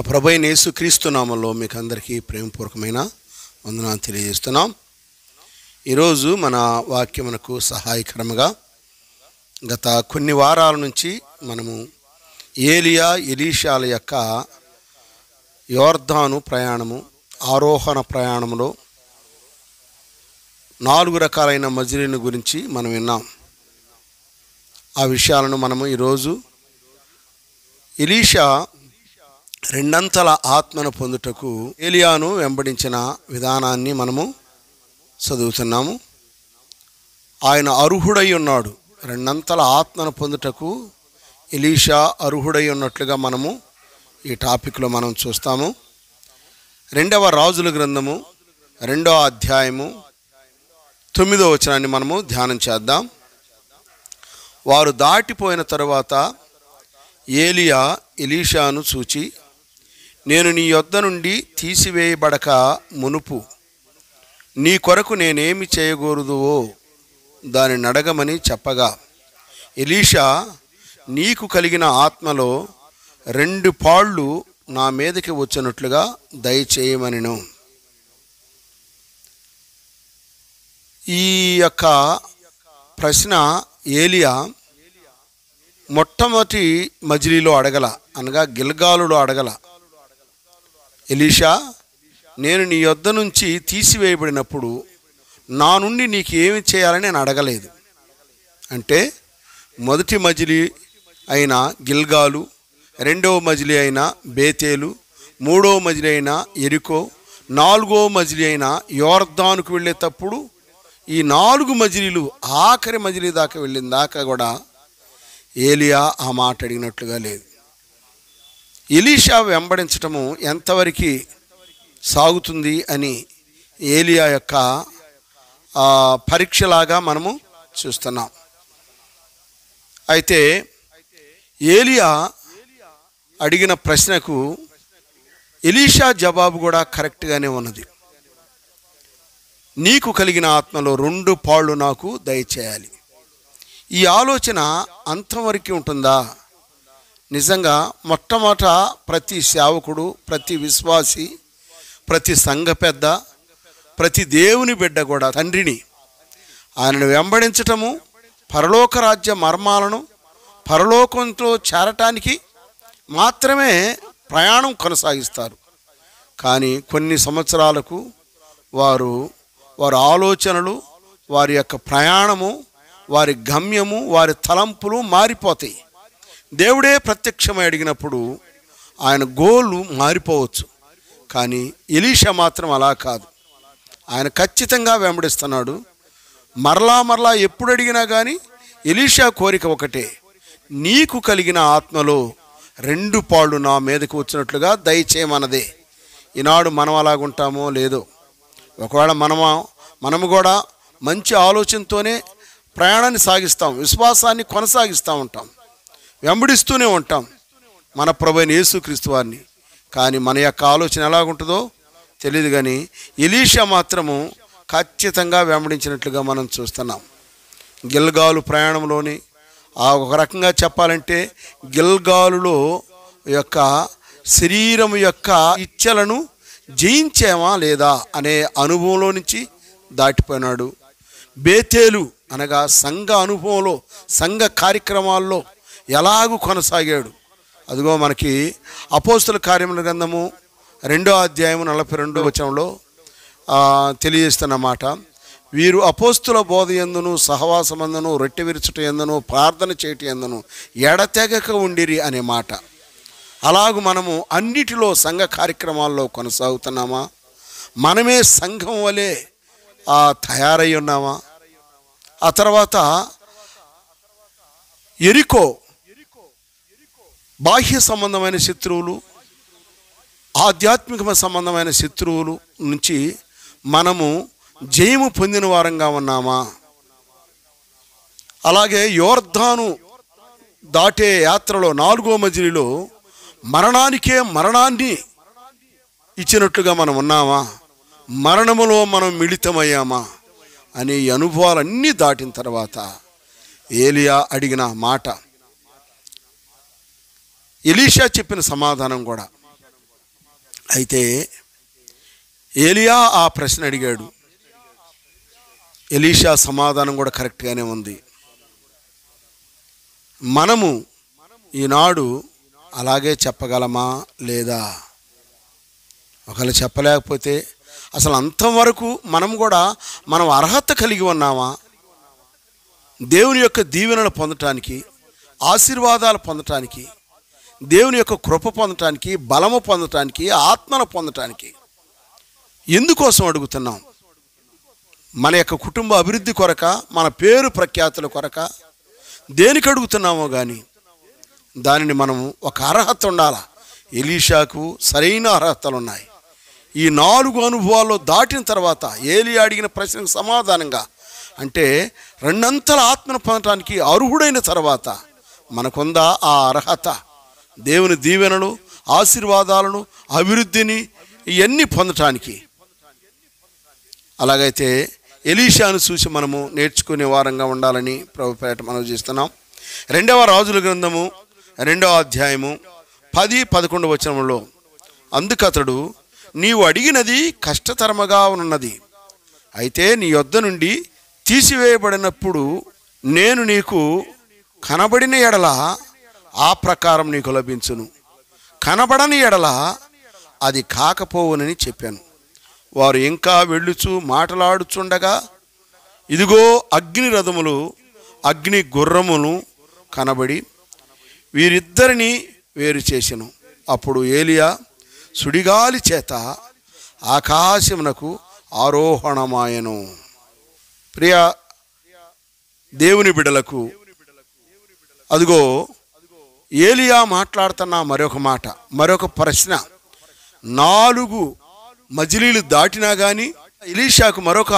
ప్రభువైన యేసుక్రీస్తు నామములో మీకు అందరికీ ప్రేమపూర్వకమైన వందనాలు తెలియజేస్తున్నాం. ఈరోజు మన వాక్యమునకు సహాయకరముగా గత కొన్ని వారాల నుంచి మనము ఏలియా ఎలీషాల యొక్క యోర్దాను ప్రయాణము, ఆరోహణ ప్రయాణములో 4 రకాలైన మజిలీల గురించి మనం విన్నాం. ఆ విషయాలను మనము ఈరోజు ఎలీషా రెండంతల ఆత్మను పొందుటకు ఏలియాను వెంబడించిన విధానాన్ని మనము చదువుతున్నాము. ఆయన అర్హుడై ఉన్నాడు. రెండంతల ఆత్మను పొందుటకు ఎలీషా అర్హుడై ఉన్నట్లుగా మనము ఈ టాపిక్లో మనం చూస్తాము. 2వ రాజుల గ్రంథము 2వ అధ్యాయము 9వ వచనాన్ని మనము ధ్యానం చేద్దాం. వారు దాటిపోయిన తరువాత ఏలియా ఎలీషాను చూచి, నేను నీ యొద్ద నుండి తీసివేయబడక మునుపు నీ కొరకు నేనేమి చేయకూడదువో దానిని అడగమని చెప్పగా, ఎలీషా, నీకు కలిగిన ఆత్మలో 2 పాళ్ళు నా మీదకి వచ్చినట్లుగా దయచేయమనిను. ఈ యొక్క ప్రశ్న ఏలియా మొట్టమొదటి మజిలీలో అడగల, అనగా గిల్గాలులో అడగల. ఎలీషా, నేను నీ యొద్ద నుంచి తీసివేయబడినప్పుడు నా నుండి నీకు ఏమి చేయాలని నేను అడగలేదు. అంటే మొదటి మజిలీ అయిన గిల్గాలు, 2వ మజిలీ అయిన బేతేలు, 3వ మజిలీ అయిన ఎరికో, 4వ మజిలీ అయిన యోర్దానుకు వెళ్ళేటప్పుడు ఈ 4 మజిలీలు ఆఖరి మజిలీ దాకా వెళ్ళిన దాకా కూడా ఏలియా ఆ మాట అడిగినట్లుగా లేదు. ఎలీషా వెంబడించటము ఎంతవరకు సాగుతుంది అని ఏలియా యొక్క పరీక్షలాగా మనము చూస్తున్నాం. అయితే ఏలియా అడిగిన ప్రశ్నకు ఎలీషా జవాబు కూడా కరెక్ట్గానే ఉన్నది. నీకు కలిగిన ఆత్మలో 2 పాళ్ళు నాకు దయచేయాలి. ఈ ఆలోచన అంతవరకు ఉంటుందా? నిజంగా మొట్టమొదట ప్రతి సేవకుడు, ప్రతి విశ్వాసి, ప్రతి సంఘ పెద్ద, ప్రతి దేవుని బిడ్డ కూడా తండ్రిని, ఆయనను వెంబడించటము, పరలోక రాజ్య మర్మాలను పరలోకంతో చేరటానికి మాత్రమే ప్రయాణం కొనసాగిస్తారు. కానీ కొన్ని సంవత్సరాలకు వారి ఆలోచనలు, వారి యొక్క ప్రయాణము, వారి గమ్యము, వారి తలంపులు మారిపోతాయి. దేవుడే ప్రత్యక్షమై అడిగినప్పుడు ఆయన గోలు మారిపోవచ్చు. కానీ ఎలీషా మాత్రం అలా కాదు. ఆయన ఖచ్చితంగా వెంబడిస్తున్నాడు. మరలా ఎప్పుడు అడిగినా కానీ ఎలీషా కోరిక ఒకటే, నీకు కలిగిన ఆత్మలో 2 పాళ్ళు నా మీదకు వచ్చినట్లుగా దయచేయమన్నదే. ఈనాడు మనం అలాగుంటామో లేదో, ఒకవేళ మనము కూడా మంచి ఆలోచనతోనే ప్రయాణాన్ని సాగిస్తాం, విశ్వాసాన్ని కొనసాగిస్తూ ఉంటాం, వెంబడిస్తూనే ఉంటాం మన ప్రభువైన యేసుక్రీస్తు వారిని. కానీ మన యొక్క ఆలోచన ఎలాగుంటుందో తెలియదు. కానీ ఎలీషా మాత్రము ఖచ్చితంగా వెంబడించినట్లుగా మనం చూస్తున్నాం. గిల్గాలు ప్రయాణంలోని ఒక రకంగా చెప్పాలంటే గిల్గాలులో యొక్క శరీరం యొక్క ఇచ్చలను జయించామా లేదా అనే అనుభవంలో నుంచి దాటిపోయినాడు. బేతేలు అనగా సంఘ అనుభవంలో, సంఘ కార్యక్రమాల్లో ఎలాగూ కొనసాగాడు. అదిగో మనకి అపోస్తుల కార్యముల గ్రంథము 2వ అధ్యాయము 42వ వచనంలో తెలియజేస్తున్నమాట, వీరు అపోస్తుల బోధ యందును, సహవాసమందును, రొట్టె విరుచుట యందును, ప్రార్థన చేయట యందును ఎడతెగక ఉండిరి అనే మాట. అలాగూ మనము అన్నిటిలో సంఘ కార్యక్రమాల్లో కొనసాగుతున్నామా? మనమే సంఘం వలె తయారై ఉన్నామా? ఆ తర్వాత ఎరికో, బాహ్య సంబంధమైన శత్రువులు, ఆధ్యాత్మిక సంబంధమైన శత్రువులు నుంచి మనము జయము పొందిన వారంగా ఉన్నామా? అలాగే యోర్దాను దాటే యాత్రలో 4వ మజిలీలో మరణాన్ని ఇచ్చినట్లుగా మనం ఉన్నామా? మరణములో మనం మిళితమయ్యామా అనే ఈ అనుభవాలన్నీ దాటిన తర్వాత ఏలియా అడిగిన మాట, ఎలీషా చెప్పిన సమాధానం కూడా అయితే ఏలియా ఆ ప్రశ్న అడిగాడు. ఎలీషా సమాధానం కూడా కరెక్ట్గానే ఉంది. మనము ఈనాడు అలాగే చెప్పగలమా లేదా? ఒకవేళ చెప్పలేకపోతే అసలు అంతవరకు మనం అర్హత కలిగి ఉన్నామా? దేవుని యొక్క దీవెనలు పొందటానికి, ఆశీర్వాదాలు పొందటానికి, దేవుని యొక్క కృప పొందటానికి, బలము పొందటానికి, ఆత్మను పొందటానికి ఎందుకోసం అడుగుతున్నాం? మన యొక్క కుటుంబ అభివృద్ధి కొరక, మన పేరు ప్రఖ్యాతుల కొరక దేనికి అడుగుతున్నామో కానీ దానిని మనము ఒక అర్హత ఉండాలా. ఎలీషాకు సరైన అర్హతలు ఉన్నాయి. ఈ 4 అనుభవాల్లో దాటిన తర్వాత ఏలియా అడిగిన ప్రశ్నకు సమాధానంగా, అంటే 2 అంతల ఆత్మను పొందటానికి అర్హుడైన తర్వాత మనకుందా ఆ అర్హత? దేవుని దీవెనలు, ఆశీర్వాదాలను, అభివృద్ధిని ఇవన్నీ పొందటానికి. అలాగైతే ఎలీషాను చూసి మనము నేర్చుకునే వారంగా ఉండాలని ప్రభుపేట మనం చేస్తున్నాం. 2వ రాజుల గ్రంథము 2వ అధ్యాయము 10-11 వచనంలో, అందుకతడు, నీవు అడిగినది కష్టతరముగా ఉన్నది, అయితే నీ యొద్ద నుండి తీసివేయబడినప్పుడు నేను నీకు కనబడిన ఎడల ఆ ప్రకారం నీకు లభించును, కనబడని ఎడల అది కాకపోవునని చెప్పాను. వారు ఇంకా వెళ్ళుచు మాట్లాడుచుండగా ఇదిగో అగ్ని రథములు, అగ్ని గుర్రములు కనబడి వీరిద్దరిని వేరు చేసెను. అప్పుడు ఏలియా సుడిగాలి చేత ఆకాశమునకు ఆరోహణమాయెను. ప్రియ దేవుని బిడ్డలకు, అదిగో ఏలియా మాట్లాడుతున్న మరొక మాట, మరొక ప్రశ్న. 4 మజిలీలు దాటినా కానీ ఎలీషాకు మరొక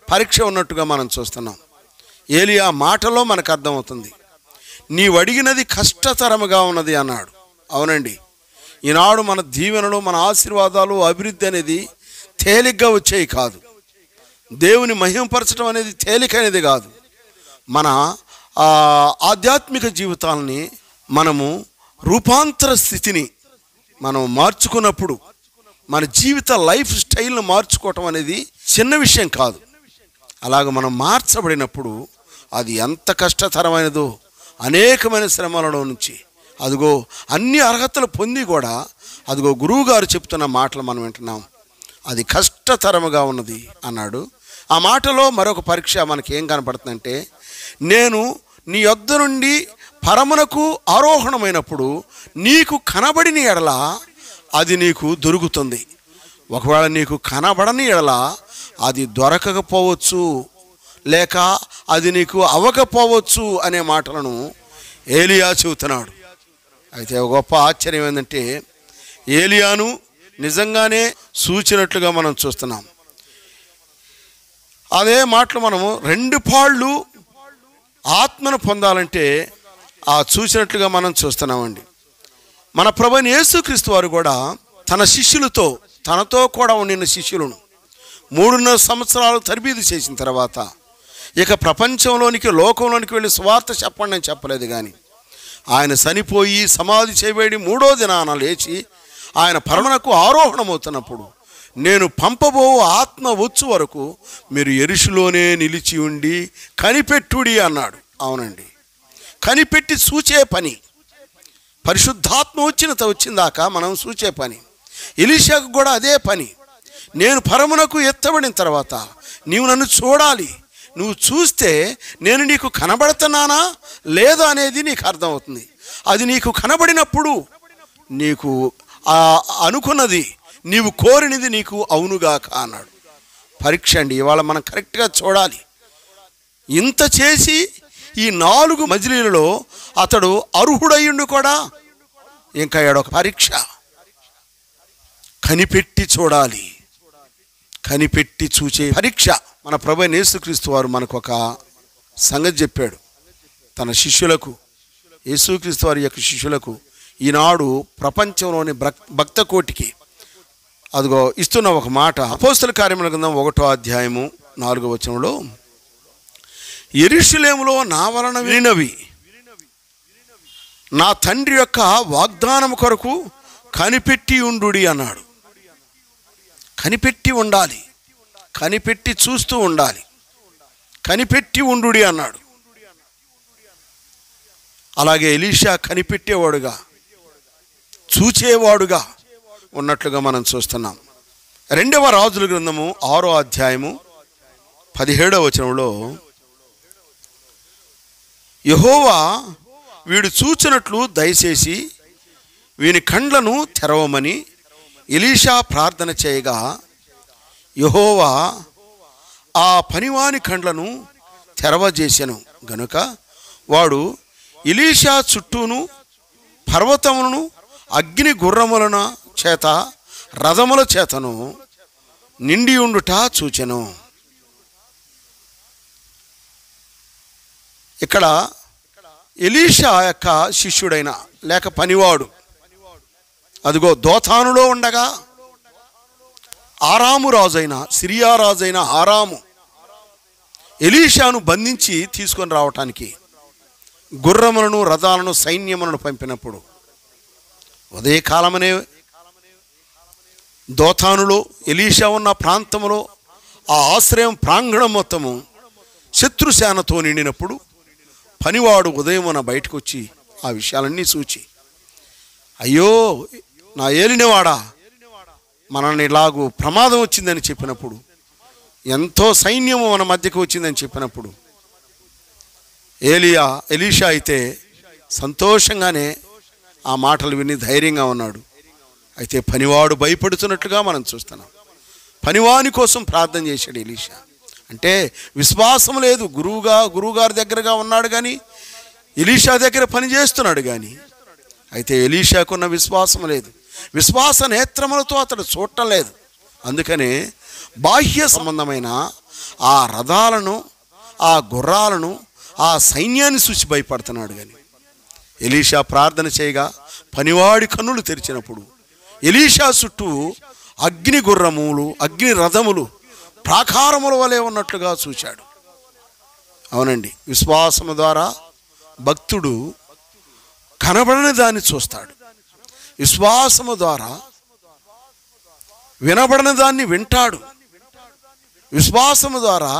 పరీక్ష ఉన్నట్టుగా మనం చూస్తున్నాం. ఏలియా మాటలో మనకు అర్థమవుతుంది. నీవు అడిగినది కష్టతరముగా ఉన్నది అన్నాడు. అవునండి, ఈనాడు మన దీవెనలు, మన ఆశీర్వాదాలు, అభివృద్ధి అనేది తేలిగ్గా వచ్చేవి కాదు. దేవుని మహిమపరచడం అనేది తేలికైనది కాదు. మన ఆధ్యాత్మిక జీవితాలని మనము రూపాంతర స్థితిని మనం మార్చుకున్నప్పుడు, మన జీవిత లైఫ్ స్టైల్ను మార్చుకోవటం అనేది చిన్న విషయం కాదు. అలాగ మనం మార్చబడినప్పుడు అది ఎంత కష్టతరమైనదో, అనేకమైన శ్రమలలో నుంచి అదిగో అన్ని అర్హతలు పొంది కూడా అదిగో గురువుగారు చెప్తున్న మాటలు మనం వింటున్నాం. అది కష్టతరముగా ఉన్నది అన్నాడు. ఆ మాటలో మరొక పరీక్ష మనకి ఏం కనపడుతుందంటే, నేను నీ యొద్ద నుండి పరమునకు ఆరోహణమైనప్పుడు నీకు కనబడిన ఎడల అది నీకు దొరుకుతుంది, ఒకవేళ నీకు కనబడని ఎడల అది దొరకకపోవచ్చు, లేక అది నీకు అవ్వకపోవచ్చు అనే మాటలను ఏలియా చెబుతున్నాడు. అయితే ఒక గొప్ప ఆశ్చర్యం ఏంటంటే, ఏలియాను నిజంగానే సూచినట్లుగా మనం చూస్తున్నాం. అదే మాటలు మనము 2 పాళ్ళు ఆత్మను పొందాలంటే ఆ చూసినట్లుగా మనం చూస్తున్నామండి. మన ప్రభువైన యేసుక్రీస్తు వారు కూడా తన శిష్యులతో, తనతో కూడా ఉండిన శిష్యులను 3.5 సంవత్సరాలు తరబీదు చేసిన తర్వాత ఇక ప్రపంచంలోనికి, లోకంలోనికి వెళ్ళి సువార్త చెప్పండి అని చెప్పలేదు. కానీ ఆయన చనిపోయి సమాధి చేయబడి 3వ దినాన లేచి ఆయన పరమునకు ఆరోహణమవుతున్నప్పుడు, నేను పంపబో ఆత్మ వచ్చు వరకు మీరు యెరూషలేములోనే నిలిచి ఉండి కనిపెట్టుడి అన్నాడు. అవునండి, కనిపెట్టి చూచే పని. పరిశుద్ధాత్మ వచ్చిందాక మనం చూచే పని. ఎలీషాకు కూడా అదే పని. నేను పరమునకు ఎత్తబడిన తర్వాత నీవు నన్ను చూడాలి. నువ్వు చూస్తే నేను నీకు కనబడుతున్నానా లేదా అనేది నీకు అర్థమవుతుంది. అది నీకు కనబడినప్పుడు నీకు అనుకున్నది, నీవు కోరినది నీకు అవునుగాక అన్నాడు. పరీక్ష అండి. ఇవాళ మనం కరెక్ట్గా చూడాలి. ఇంత చేసి ఈ 4 మజిలీలలో అతడు అర్హుడయ్యుండు కూడా ఇంకా ఏడొక పరీక్ష. కనిపెట్టి చూడాలి, కనిపెట్టి చూచే పరీక్ష. మన ప్రభువైన యేసుక్రీస్తు వారు మనకు ఒక సంగతి చెప్పాడు. తన శిష్యులకు, యేసుక్రీస్తు వారి యొక్క శిష్యులకు ఈనాడు ప్రపంచంలోని భక్త కోటికి అదిగో ఇస్తున్న ఒక మాట. అపోస్తల కార్యముల గ్రంథం 1వ అధ్యాయము 4వ వచనంలో, యెరూషలేములో నా వలన వినినవి నా తండ్రి యొక్క వాగ్దానం కొరకు కనిపెట్టి ఉండుడి అన్నాడు. కనిపెట్టి ఉండాలి, కనిపెట్టి చూస్తూ ఉండాలి, కనిపెట్టి ఉండుడి అన్నాడు. అలాగే ఎలీషా కనిపెట్టేవాడుగా, చూచేవాడుగా ఉన్నట్లుగా మనం చూస్తున్నాం. 2వ రాజుల గ్రంథము 6వ అధ్యాయము 17వ వచనంలో, యెహోవా వీడు చూచినట్లు దయచేసి వీని కండ్లను తెరవమని ఎలీషా ప్రార్థన చేయగా, యెహోవా ఆ పనివాని కండ్లను తెరవజేసెను గనుక వాడు ఎలీషా చుట్టూను పర్వతములను అగ్ని గుర్రముల చేత రథముల చేతను నిండి ఉండుట చూచెను. ఇక్కడ ఎలీషా యొక్క శిష్యుడైన లేక పనివాడు అదిగో దోతానులో ఉండగా ఆరాము రాజైన, సిరియా రాజైన ఆరాము ఎలీషాను బంధించి తీసుకొని రావటానికి గుర్రములను రథాలను సైన్యములను పంపినప్పుడు ఉదయకాలమనే దోతానులో ఎలీషా ఉన్న ప్రాంతంలో ఆ ఆశ్రయం ప్రాంగణం మొత్తము శత్రుసేనతో నిండినప్పుడు పనివాడు ఉదయమున బయటకు వచ్చి ఆ విషయాలన్నీ చూచి, అయ్యో నా ఏలినవాడా, మనల్ని ఇలాగూ ప్రమాదం వచ్చిందని చెప్పినప్పుడు, ఎంతో సైన్యము మన మధ్యకు వచ్చిందని చెప్పినప్పుడు ఎలీషా అయితే సంతోషంగానే ఆ మాటలు విని ధైర్యంగా ఉన్నాడు. అయితే పనివాడు భయపడుతున్నట్లుగా మనం చూస్తున్నాం. పనివాని కోసం ప్రార్థన చేశాడు ఎలీషా. అంటే విశ్వాసం లేదు. గురువుగారి దగ్గరగా ఉన్నాడు కానీ ఎలీషా దగ్గర పని చేస్తున్నాడు కానీ, అయితే ఎలీషాకున్న విశ్వాసం లేదు. విశ్వాస నేత్రములతో అతడు చూడటం లేదు. అందుకనే బాహ్య సంబంధమైన ఆ రథాలను, ఆ గుర్రాలను, ఆ సైన్యాన్ని చూసి భయపడుతున్నాడు. కానీ ఎలీషా ప్రార్థన చేయగా పనివాడి కన్నులు తెరిచినప్పుడు ఎలీషా చుట్టూ అగ్ని గుర్రములు, అగ్ని రథములు ప్రాకారముల వలె ఉన్నట్లుగా చూశాడు. అవునండి, విశ్వాసము ద్వారా భక్తుడు కనబడని దాన్ని చూస్తాడు. విశ్వాసము ద్వారా వినబడని దాన్ని వింటాడు. విశ్వాసము ద్వారా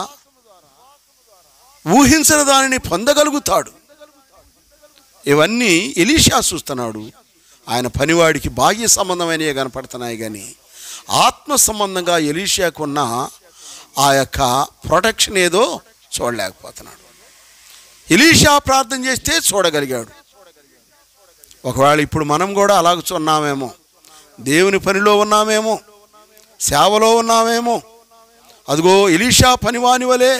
ఊహించిన దానిని పొందగలుగుతాడు. ఇవన్నీ ఎలీషా చూస్తున్నాడు. ఆయన పనివాడికి బాహ్య సంబంధమైనవి కనపడుతున్నాయి కానీ ఆత్మ సంబంధంగా ఎలీషాకున్న ఆ యొక్క ప్రొటెక్షన్ ఏదో చూడలేకపోతున్నాడు. ఎలీషా ప్రార్థన చేస్తే చూడగలిగాడు. ఒకవేళ ఇప్పుడు మనం కూడా అలాగ ఉన్నామేమో, దేవుని పనిలో ఉన్నామేమో, సేవలో ఉన్నామేమో, అదిగో ఎలీషా పనివాని వలె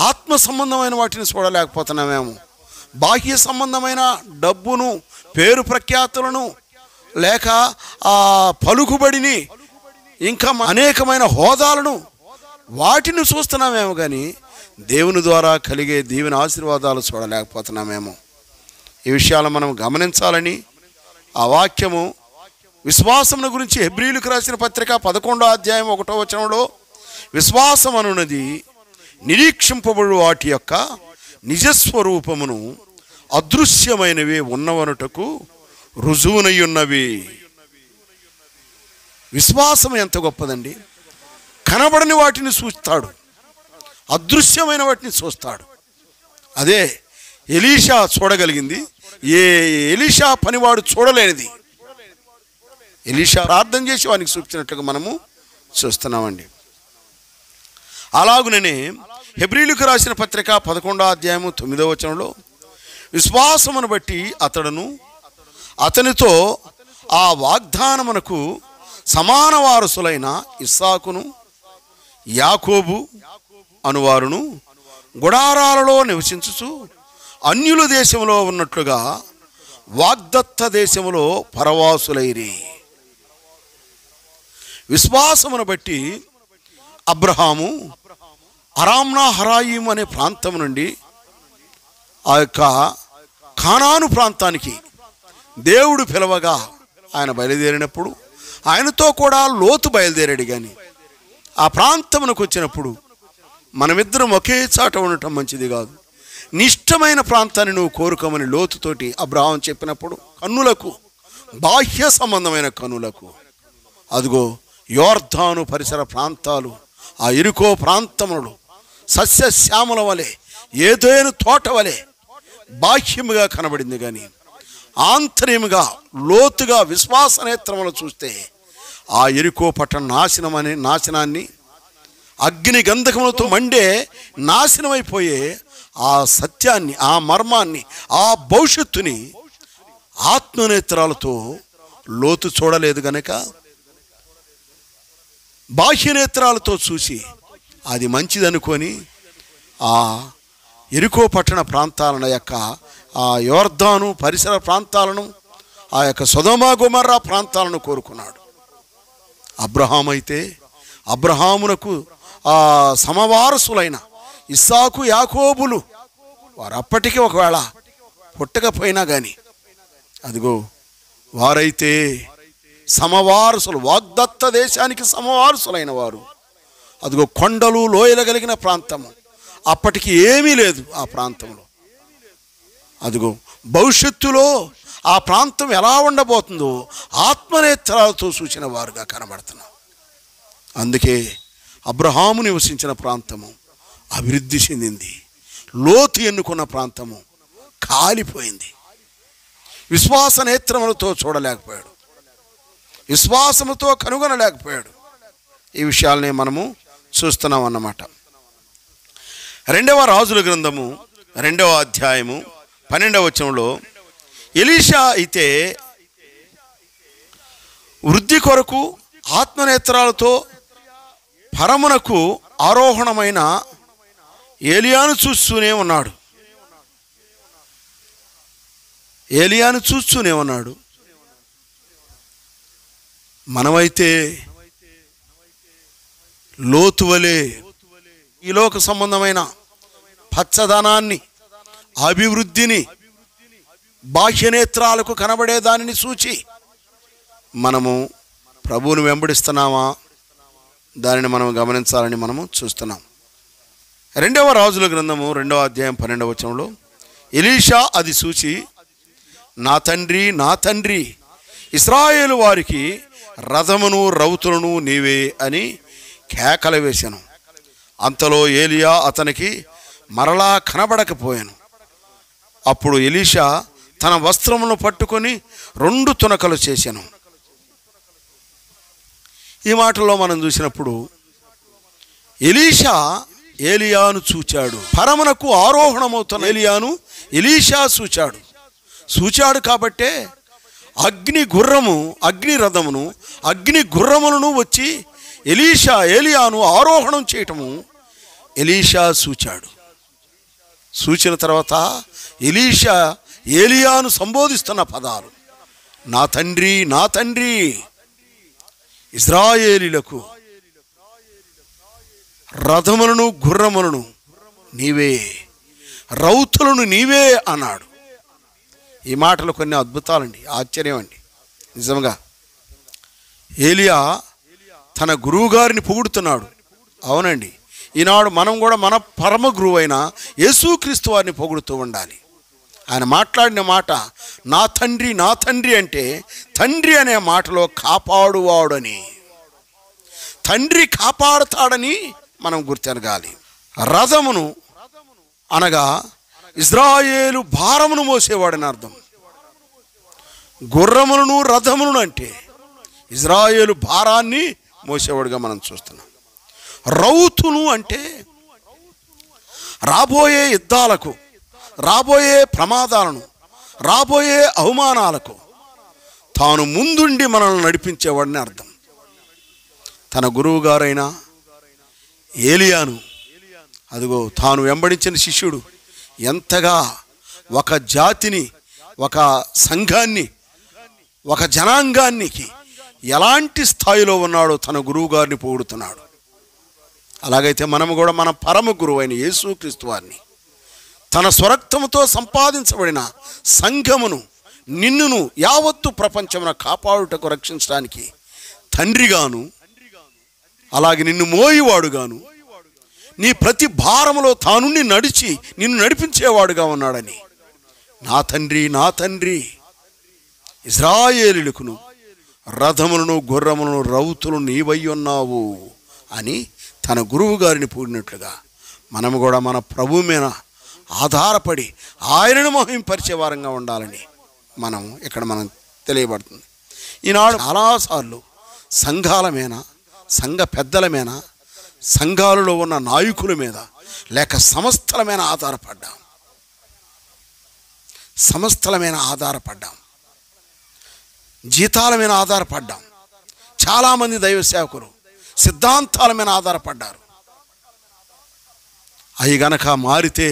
ఆత్మ సంబంధమైన వాటిని చూడలేకపోతున్నామేమో. బాహ్య సంబంధమైన డబ్బును, పేరు ప్రఖ్యాతులను, లేక ఆ పలుకుబడిని, ఇంకా అనేకమైన హోదాలను, వాటిని చూస్తున్నామేమో కానీ దేవుని ద్వారా కలిగే దీవెన ఆశీర్వాదాలు చూడలేకపోతున్నామేమో. ఈ విషయాలు మనం గమనించాలని ఆ వాక్యము విశ్వాసమును గురించి హెబ్రీయులకు రాసిన పత్రిక 11వ అధ్యాయం 1వ వచనంలో, విశ్వాసం అనున్నది నిరీక్షింపబడు వాటి యొక్క నిజస్వరూపమును అదృశ్యమైనవి ఉన్నవనుటకు రుజువునయ్యున్నవి. విశ్వాసం ఎంత గొప్పదండి. కనబడని వాటిని చూస్తాడు, అదృశ్యమైన వాటిని చూస్తాడు. అదే ఎలీషా చూడగలిగింది. ఏ ఎలీషా పనివాడు చూడలేనిది ఎలీషా ప్రార్థన చేసి వానికి చూపించినట్లుగా మనము చూస్తున్నామండి. అలాగుననే హెబ్రీయులకు రాసిన పత్రిక 11వ అధ్యాయము 9వ వచనంలో, విశ్వాసమును బట్టి అతడును అతనితో ఆ వాగ్దానమునకు సమాన వారసులైన ఇస్సాకును యాకోబు అనువారును గుడారాలలో నివసించుచు అన్యుల దేశంలో ఉన్నట్లుగా వాగ్దత్త దేశములో పరవాసులైరి. విశ్వాసమును బట్టి అబ్రహాము అరామ్నా హరాయిం అనే ప్రాంతం నుండి ఆ యొక్క కానాను ప్రాంతానికి దేవుడు పిలవగా ఆయన బయలుదేరినప్పుడు ఆయనతో కూడా లోతు బయలుదేరాడు. కానీ ఆ ప్రాంతమునకు వచ్చినప్పుడు మనమిద్దరం ఒకే చాట ఉండటం మంచిది కాదు, నిష్టమైన ప్రాంతాన్ని నువ్వు కోరుకోమని లోతుతోటి అబ్రహాం చెప్పినప్పుడు కన్నులకు, బాహ్య సంబంధమైన కన్నులకు అదిగో యోర్దాను పరిసర ప్రాంతాలు, ఆ యెరికో ప్రాంతములు సస్యశ్యామల వలె, ఏదైనా తోట వలె బాహ్యముగా కనబడింది. కానీ ఆంతర్యముగా లోతుగా విశ్వాస నేత్రములు చూస్తే ఆ యెరికో పట్టణ నాశనాన్ని, అగ్ని గంధకములతో మండే నాశనమైపోయే ఆ సత్యాన్ని, ఆ మర్మాన్ని, ఆ భవిష్యత్తుని ఆత్మనేత్రాలతో లోతు చూడలేదు గనక బాహ్యనేత్రాలతో చూసి అది మంచిదనుకొని ఆ యెరికో పట్టణ ప్రాంతాలను యొక్క, ఆ యోర్దాను పరిసర ప్రాంతాలను, ఆ యొక్క సొదొమ గొమొర్రా ప్రాంతాలను కోరుకున్నాడు. అబ్రహాము అయితే అబ్రహామునకు ఆ సమవారసులైన ఇస్సాకు యాకోబులు వారు అప్పటికీ ఒకవేళ పుట్టకపోయినా కానీ అదిగో వారైతే సమవారసులు, వాగ్దత్త దేశానికి సమవారసులైన వారు. అదిగో కొండలు లోయలు కలిగిన ప్రాంతము, అప్పటికి ఏమీ లేదు ఆ ప్రాంతంలో. అదిగో భవిష్యత్తులో ఆ ప్రాంతం ఎలా ఉండబోతుందో ఆత్మనేత్రాలతో చూసిన వారుగా కనబడుతున్నారు. అందుకే అబ్రహాము నివసించిన ప్రాంతము అభివృద్ధి చెందింది, లోతు ఎన్నుకున్న ప్రాంతము కాలిపోయింది. విశ్వాస నేత్రములతో చూడలేకపోయాడు, విశ్వాసముతో కనుగొనలేకపోయాడు. ఈ విషయాల్ని మనము చూస్తున్నాం అన్నమాట. 2వ రాజుల గ్రంథము 2వ అధ్యాయము 12వ వచనంలో ఎలీషా అయితే వృద్ధి కొరకు ఆత్మనేత్రాలతో పరమునకు ఆరోహణమైన ఏలియాను చూస్తూనే ఉన్నాడు. ఏలియాను చూస్తూనే ఉన్నాడు. మనమైతే లోతు వలె ఈ లోక సంబంధమైన పచ్చదనాన్ని, అభివృద్ధిని, బాహ్యనేత్రాలకు కనబడే దానిని చూచి మనము ప్రభువుని వెంబడిస్తున్నామా, దానిని మనం గమనించాలని మనము చూస్తున్నాం. 2వ రాజుల గ్రంథము 2వ అధ్యాయం 12వ వచనంలో ఎలీషా అది చూచి, నా తండ్రి, నా తండ్రి, ఇశ్రాయేలు వారికి రథమును రౌతులను నీవే అని కేకలు వేశాను. అంతలో ఏలియా అతనికి మరలా కనబడకపోయాను. అప్పుడు ఎలీషా తన వస్త్రమును పట్టుకొని 2 తునకలు చేశాను. ఈ మాటల్లో మనం చూసినప్పుడు ఎలీషా ఏలియాను చూచాడు. పరమునకు ఆరోహణమవుతున్న ఏలియాను ఎలీషా చూచాడు కాబట్టే అగ్ని రథమును అగ్ని గుర్రములను వచ్చి ఏలియాను ఆరోహణం చేయటము ఎలీషా చూచాడు. చూచిన తర్వాత ఎలీషా ఏలియాను సంబోధిస్తున్న పదాలు, నా తండ్రి, నా తండ్రి, ఇశ్రాయేలీలకు రథములను గుర్రములను నీవే, రౌతులను నీవే అన్నాడు. ఈ మాటలు కొన్ని అద్భుతాలండి, ఆశ్చర్యం అండి. నిజంగా ఏలియా తన గురువు గారిని పొగుడుతున్నాడు. అవునండి, ఈనాడు మనం కూడా మన పరమ గురువు అయిన యేసుక్రీస్తు వారిని పొగుడుతూ ఉండాలి. ఆయన మాట్లాడిన మాట నా తండ్రి, నా తండ్రి అంటే తండ్రి అనే మాటలో కాపాడువాడని, తండ్రి కాపాడుతాడని మనం గుర్తెరగాలి. రథమును అనగా ఇశ్రాయేలు భారమును మోసేవాడని అర్థం. గుర్రములను రథములను అంటే ఇశ్రాయేలు భారాన్ని మోసేవాడుగా మనం చూస్తున్నాం. రౌతులు అంటే రాబోయే యుద్ధాలకు, రాబోయే ప్రమాదాలను, రాబోయే అవమానాలకు తాను ముందుండి మనల్ని నడిపించేవాడిని అర్థం. తన గురువు గారైన ఏలియాను అదిగో తాను వెంబడించిన శిష్యుడు ఎంతగా ఒక జాతిని, ఒక సంఘాన్ని, ఒక జనాంగానికి ఎలాంటి స్థాయిలో ఉన్నాడో తన గురువు గారిని పొగుడుతున్నాడు. అలాగైతే మనము కూడా మన పరమ గురువు అయిన యేసుక్రీస్తు వారిని, తన స్వరక్తముతో సంపాదించబడిన సంఘమును, నిన్నును యావత్తు ప్రపంచమున కాపాడుటకు, రక్షించడానికి తండ్రిగాను, అలాగే నిన్ను మోయివాడుగాను, నీ ప్రతి భారములో తానుండి నడిచి నిన్ను నడిపించేవాడుగా ఉన్నాడని, నా తండ్రి, నా తండ్రి, ఇశ్రాయేలీయులకును రథములను గుర్రములను రౌతులు నీవై ఉన్నావు అని తన గురువు గారిని పూడినట్లుగా మనము కూడా మన ప్రభువు మీద ఆధారపడి ఆయనను మహింపరిచే వారంగా ఉండాలని మనం తెలియబడుతుంది. ఈనాడు చాలాసార్లు సంఘాల మీద, సంఘ పెద్దల మీద, సంఘాలలో ఉన్న నాయకుల మీద లేక సంస్థల మీద ఆధారపడ్డాం, జీతాల మీద ఆధారపడ్డాం. చాలామంది దైవ సేవకులు సిద్ధాంతాల మీద ఆధారపడ్డారు. అవి గనక మారితే,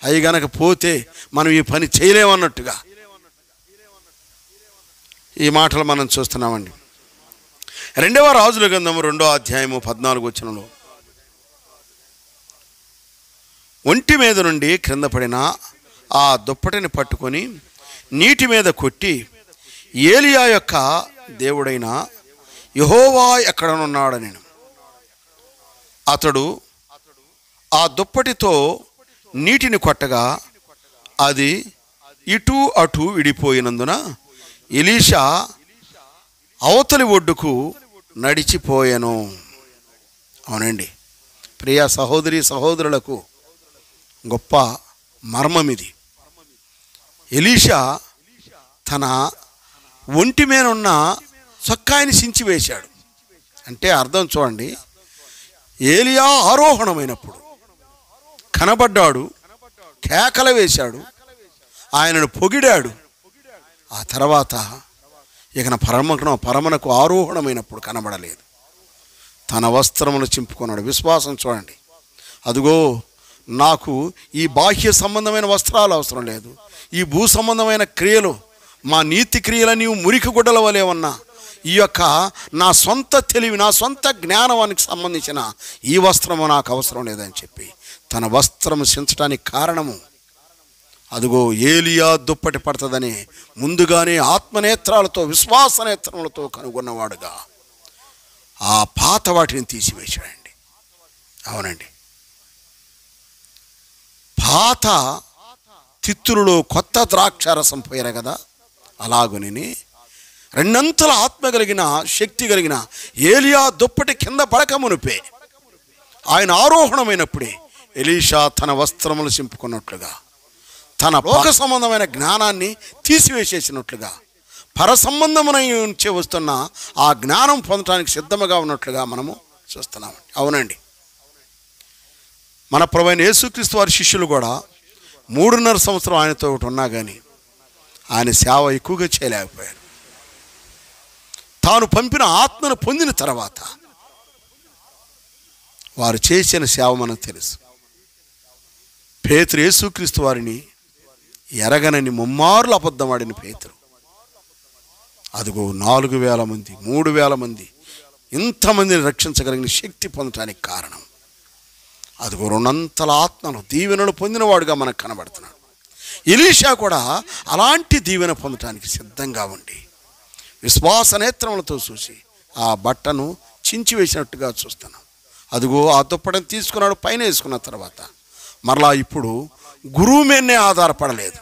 అవి గనక పోతే మనం ఈ పని చేయలేమన్నట్టుగా ఈ మాటలు మనం చూస్తున్నామండి. 2వ రాజుల గ్రంథము 2వ అధ్యాయము 14వ వచనంలో, ఒంటి మీద నుండి క్రింద పడిన ఆ దుప్పటిని పట్టుకొని నీటి మీద కొట్టి, ఏలియా యొక్క దేవుడైన యెహోవా ఎక్కడనున్నాడని అతడు ఆ దుప్పటితో నీటిని కొట్టగా అది ఇటు అటు విడిపోయినందున ఎలీషా అవతలి ఒడ్డుకు నడిచిపోయాను. అవునండి ప్రియ సహోదరి సహోదరులకు గొప్ప మర్మం ఇది. ఎలీషా తన ఒంటి మీద ఉన్న చొక్కాయిని చించివేశాడు. అంటే అర్థం చూడండి, ఏలియా ఆరోహణమైనప్పుడు కనబడ్డాడు, కేకలు వేశాడు, ఆయనను పొగిడాడు. ఆ తర్వాత ఇక పరమనకు ఆరోహణమైనప్పుడు కనబడలేదు. తన వస్త్రమును చింపుకున్నాడు. విశ్వాసం చూడండి, అదుగో నాకు ఈ బాహ్య సంబంధమైన వస్త్రాలు అవసరం లేదు, ఈ భూ సంబంధమైన క్రియలు, మా నీతి క్రియల నీవు మురికి గుడ్డల వలె ఉన్నా, ఈ యొక్క నా సొంత తెలివి, నా సొంత జ్ఞానానికి సంబంధించిన ఈ వస్త్రము నాకు అవసరం లేదని చెప్పి తన వస్త్రము చించడానికి కారణము అదుగో ఏలియా దుప్పటి పడుతుందని ముందుగానే ఆత్మనేత్రాలతో, విశ్వాస నేత్రములతో కనుగొన్నవాడుగా ఆ పాత వాటిని తీసివేశాడండి. అవునండి, పాత తిత్తులలో కొత్త ద్రాక్షారసం పోయారు కదా, అలాగుని రెండంతల ఆత్మ కలిగిన, శక్తి కలిగిన ఏలియా దుప్పటి కింద పడక మునిపే ఆయన ఆరోహణమైనప్పుడే ఎలీషా తన వస్త్రములు చింపుకున్నట్లుగా, తన లోక సంబంధమైన జ్ఞానాన్ని తీసివేసేసినట్లుగా, పర సంబంధమున నుంచి వస్తున్న ఆ జ్ఞానం పొందడానికి సిద్ధముగా ఉన్నట్లుగా మనము చూస్తున్నాం. అవునండి, మన ప్రభువైన యేసుక్రీస్తు వారి శిష్యులు కూడా 3.5 సంవత్సరం ఆయనతో ఒకటి ఉన్నా కానీ ఆయన సేవ ఎక్కువగా చేయలేకపోయారు. తాను పంపిన ఆత్మను పొందిన తర్వాత వారు చేసిన సేవ మనకు తెలుసు. పేతురు యేసుక్రీస్తు వారిని ఎరగనని ముమ్మార్లు అబద్ధమాడిన పేతురు, అదిగో 4,000 మంది, 3,000 మంది, ఇంతమందిని రక్షించగలిగిన శక్తి పొందటానికి కారణం అదిగో 2 ఆత్మను, దీవెనలు పొందినవాడుగా మనకు కనబడుతున్నాడు. ఎలీషా కూడా అలాంటి దీవెన పొందటానికి సిద్ధంగా ఉండి విశ్వాస నేత్రములతో చూసి ఆ బట్టను చించివేసినట్టుగా చూస్తున్నాం. అదిగో ఆ దుప్పటిని తీసుకున్నాడు, పైన వేసుకున్న తర్వాత మరలా ఇప్పుడు గురువు మీదనే ఆధారపడలేదు.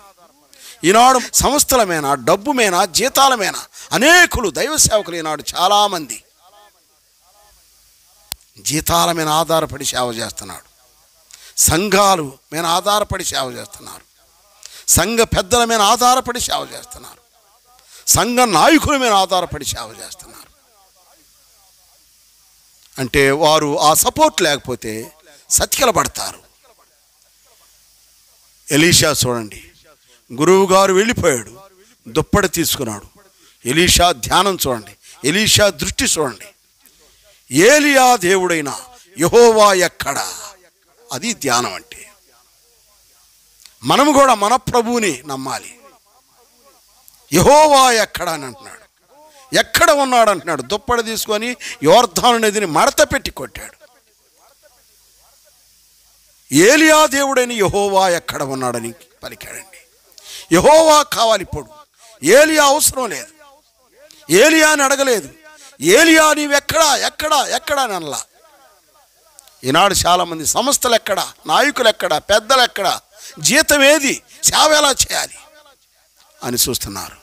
ఈనాడు సంస్థల మీద, డబ్బు మీద, జీతాల మీద అనేకులు దైవ సేవకులు ఈనాడు చాలామంది జీతాల మీద ఆధారపడి సేవ చేస్తున్నాడు, సంఘాలు మీద ఆధారపడి సేవ చేస్తున్నారు, సంఘ పెద్దల మీద ఆధారపడి సేవ చేస్తున్నారు, సంఘ నాయకుల మీద ఆధారపడి సేవ చేస్తున్నారు. అంటే వారు ఆ సపోర్ట్ లేకపోతే సతికిలబడతారు. ఎలీషా చూడండి, గురువు గారు వెళ్ళిపోయాడు, దుప్పటి తీసుకున్నాడు. ఎలీషా ధ్యానం చూడండి, ఎలీషా దృష్టి చూడండి, ఏలియా దేవుడైన యెహోవా ఎక్కడ, అది ధ్యానం. అంటే మనము కూడా మన ప్రభువుని నమ్మాలి. యెహోవా ఎక్కడ అని అంటున్నాడు, ఎక్కడ ఉన్నాడు అంటున్నాడు. దుప్పటి తీసుకొని యోర్దాను నదిని మడత పెట్టి కొట్టాడు. ఏలియా దేవుడైన యెహోవా ఎక్కడ ఉన్నాడని పలికాడండి. యెహోవా కావాలి ఇప్పుడు, ఏలియా అవసరం లేదు. ఏలియాని అడగలేదు, ఏలియా నీవెక్కడా ఎక్కడా ఎక్కడా అని అనలా. ఈనాడు చాలామంది సంస్థలు ఎక్కడ, నాయకులు ఎక్కడ, పెద్దలు ఎక్కడ, జీతం ఏది, సేవ ఎలా చేయాలి అని చూస్తున్నారు.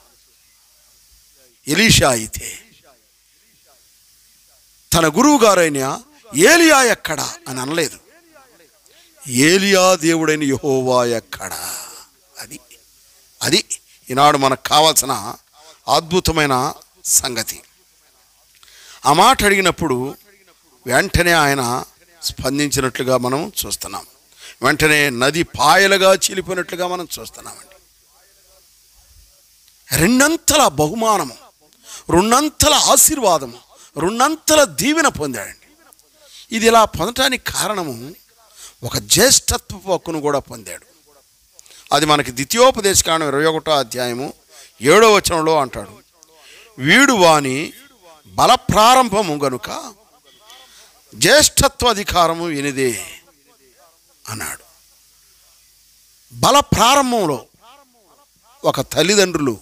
ఎలీషా అయితే తన గురువు గారైన ఏలియా ఎక్కడా అని అనలేదు. ఏలియా దేవుడైన యెహోవా ఎక్కడా? అది అది ఈనాడు మనకు కావాల్సిన అద్భుతమైన సంగతి. ఆ మాట అడిగినప్పుడు వెంటనే ఆయన స్పందించినట్లుగా మనం చూస్తున్నాం. వెంటనే నది పాయలుగా చీలిపోయినట్లుగా మనం చూస్తున్నామండి. రెండంతల బహుమానము, రెండంతల ఆశీర్వాదము, రెండంతల దీవెన పొందాడండి. ఇది ఇలా పొందటానికి కారణము ఒక జ్యేష్ఠత్వపు హక్కును కూడా పొందాడు. అది మనకి ద్వితీయోపదేశకాండం 21వ అధ్యాయము 7వ వచనంలో అంటాడు, వీడు వాని బల ప్రారంభము గనుక జ్యేష్ఠత్వ అధికారము వినిదే అన్నాడు. బల ప్రారంభంలో ఒక తల్లిదండ్రులు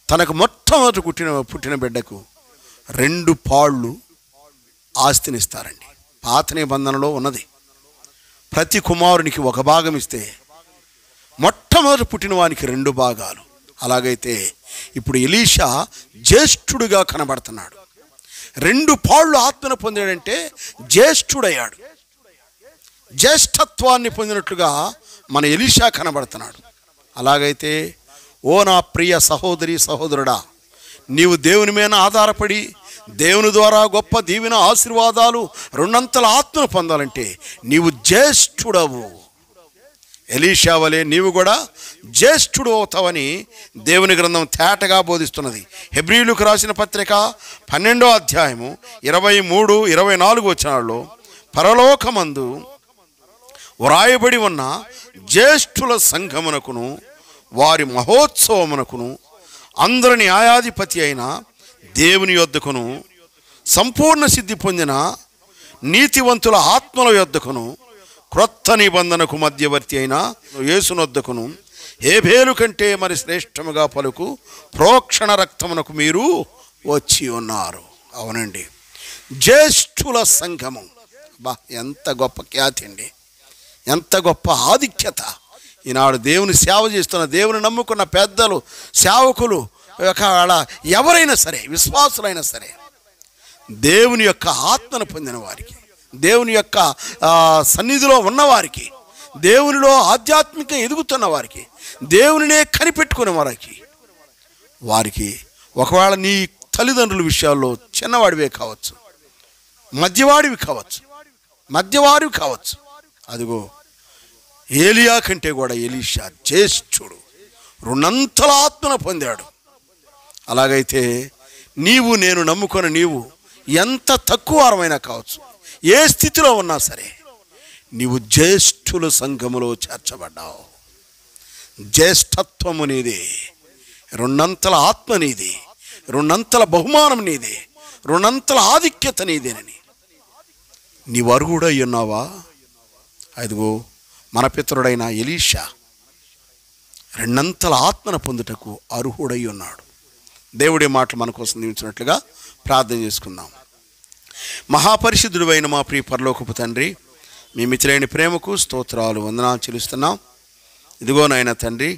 తనకు మొట్టమొదటి పుట్టిన బిడ్డకు 2 పాళ్ళు ఆస్తినిస్తారండి. పాత నిబంధనలో ఉన్నది. ప్రతి కుమారునికి 1 భాగం ఇస్తే మొట్టమొదటి పుట్టిన వానికి 2 భాగాలు. అలాగైతే ఇప్పుడు ఎలీషా జ్యేష్ఠుడిగా కనబడుతున్నాడు. 2 పాళ్ళు ఆత్మను పొందాడంటే జ్యేష్ఠుడయ్యాడు. జ్యేష్ఠత్వాన్ని పొందినట్లుగా మన ఎలీషా కనబడుతున్నాడు. అలాగైతే ఓ నా ప్రియ సహోదరి సహోదరుడా, నీవు దేవుని మీద ఆధారపడి దేవుని ద్వారా గొప్ప దీవెన ఆశీర్వాదాలు రెండంతల ఆత్మను పొందాలంటే నీవు జ్యేష్ఠుడవు. ఎలీషా వలె నీవు కూడా జ్యేష్ఠుడు అవుతావని దేవుని గ్రంథం తేటగా బోధిస్తున్నది. హెబ్రీయులకు రాసిన పత్రిక 12వ అధ్యాయము 23, 24 వచనాల్లో పరలోకమందు వ్రాయబడి ఉన్న జ్యేష్ఠుల సంఘమునకును వారి మహోత్సవమునకును అందరి న్యాయాధిపతి అయిన దేవుని యొద్దకును సంపూర్ణ సిద్ధి పొందిన నీతివంతుల ఆత్మల యొద్దకును క్రొత్త నిబంధనకు మధ్యవర్తి అయిన యేసునొద్దకును హేబేలు కంటే మరి శ్రేష్టముగా పలుకు ప్రోక్షణ రక్తమునకు మీరు వచ్చి ఉన్నారు. అవునండి, జ్యేష్ఠుల సంఘము. బా, ఎంత గొప్ప ఖ్యాతి అండి, ఎంత గొప్ప ఆధిక్యత. ఈనాడు దేవుని సేవ చేస్తున్న, దేవుని నమ్ముకున్న పెద్దలు, సేవకులు, ఎవరైనా సరే, విశ్వాసులైనా సరే, దేవుని యొక్క ఆత్మను పొందిన వారికి, దేవుని యొక్క సన్నిధిలో ఉన్నవారికి, దేవునిలో ఆధ్యాత్మిక ఎదుగుతున్న వారికి, దేవునినే కనిపెట్టుకునే వారికి ఒకవేళ నీ తల్లిదండ్రుల విషయాల్లో చిన్నవాడివే కావచ్చు, మధ్యవాడివి కావచ్చు, అదిగో ఏలియా కంటే కూడా ఎలీషా జ్యేష్ఠుడు, రెండంతల ఆత్మను పొందాడు. అలాగైతే నీవు, నేను నమ్ముకున్న నీవు ఎంత తక్కువ వారమైనా కావచ్చు, ఏ స్థితిలో ఉన్నా సరే, నీవు జ్యేష్ఠుల సంఘములో చేర్చబడ్డావు. జ్యేష్ఠత్వము నీదే, రెండంతల ఆత్మ నీది, రెండంతల బహుమానం నీదే, రెండంతల ఆధిక్యత నీదేనని నీవు అర్హుడై ఉన్నావా? అదిగో మన పితరుడైన ఎలీషా రెండంతల ఆత్మను పొందుటకు అర్హుడై ఉన్నాడు. దేవుడి మాటలు మన కోసం దీవించినట్లుగా ప్రార్థన చేసుకుందాం. మహాపరిశుద్ధుడు అయిన మా ప్రియ పరలోకపు తండ్రి, మీ మిత్రులైన ప్రేమకు స్తోత్రాలు, వందనాలు చెల్లిస్తున్నాం. ఇదిగో నాయన తండ్రి,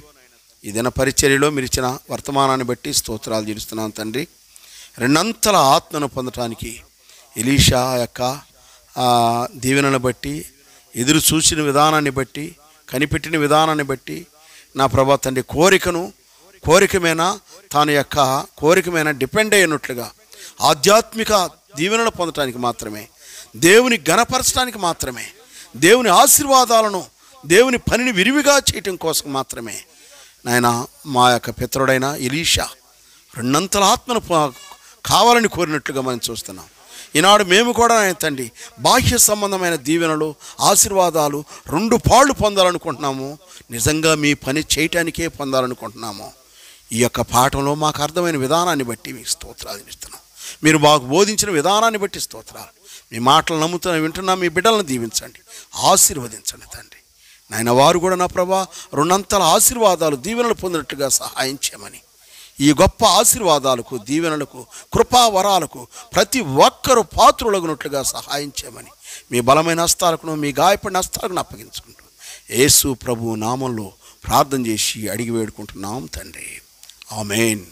ఈ దిన పరిచర్యలో మీరు ఇచ్చిన వర్తమానాన్ని బట్టి స్తోత్రాలు చెల్లిస్తున్నాం తండ్రి. రెండంతల ఆత్మను పొందటానికి ఎలీషా యొక్క దీవెనను బట్టి, ఎదురు చూసిన విధానాన్ని బట్టి, కనిపెట్టిన విధానాన్ని బట్టి నా ప్రభా తండ్రి కోరికమైన తాను యొక్క కోరికమైన డిపెండ్ అయినట్లుగా ఆధ్యాత్మిక దీవెనలు పొందటానికి మాత్రమే, దేవుని ఘనపరచడానికి మాత్రమే, దేవుని ఆశీర్వాదాలను, దేవుని పనిని విరివిగా చేయటం కోసం మాత్రమే నాయన మా యొక్క పితరుడైన ఎలీషా రెండంతల ఆత్మను కావాలని కోరినట్లుగా మనం చూస్తున్నాం. ఈనాడు మేము కూడా ఆయన తండ్రి బాహ్య సంబంధమైన దీవెనలు, ఆశీర్వాదాలు 2 పాళ్ళు పొందాలనుకుంటున్నాము. నిజంగా మీ పని చేయటానికే పొందాలనుకుంటున్నాము. ఈ యొక్క పాఠంలో మాకు అర్థమైన విధానాన్ని బట్టి మీకు స్తోత్రాలు ఇస్తున్నాం. మీరు మాకు బోధించిన విధానాన్ని బట్టి స్తోత్రాలు. మీ మాటలు నమ్ముతున్న వింటున్నా మీ బిడ్డలను దీవించండి, ఆశీర్వదించండి తండ్రి. నాయన వారు కూడా నా ప్రభా రెండంతల ఆశీర్వాదాలు, దీవెనలు పొందినట్లుగా సహాయం చేయమని, ఈ గొప్ప ఆశీర్వాదాలకు, దీవెనలకు, కృపావరాలకు ప్రతి ఒక్కరూ పాత్రులగునట్లుగా సహాయం చేయమని మీ బలమైన హస్తాలకును, మీ గాయపడిన హస్తాలను అప్పగించుకుంటూ యేసు ప్రభు నామంలో ప్రార్థన చేసి అడిగి వేడుకుంటున్నాం తండ్రి. ఆమేన్.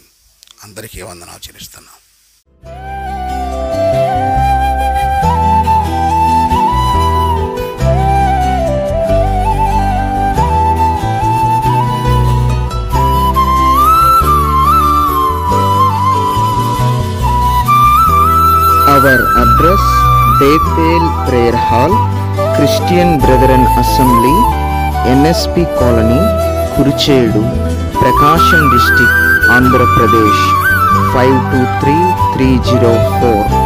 అందరికీ వందనాలు చెల్లిస్తున్నాం. Our address, Bethel Prayer Hall, Christian Brethren Assembly, NSP Colony, Kurichedu, Prakasham District, Andhra Pradesh, 523304.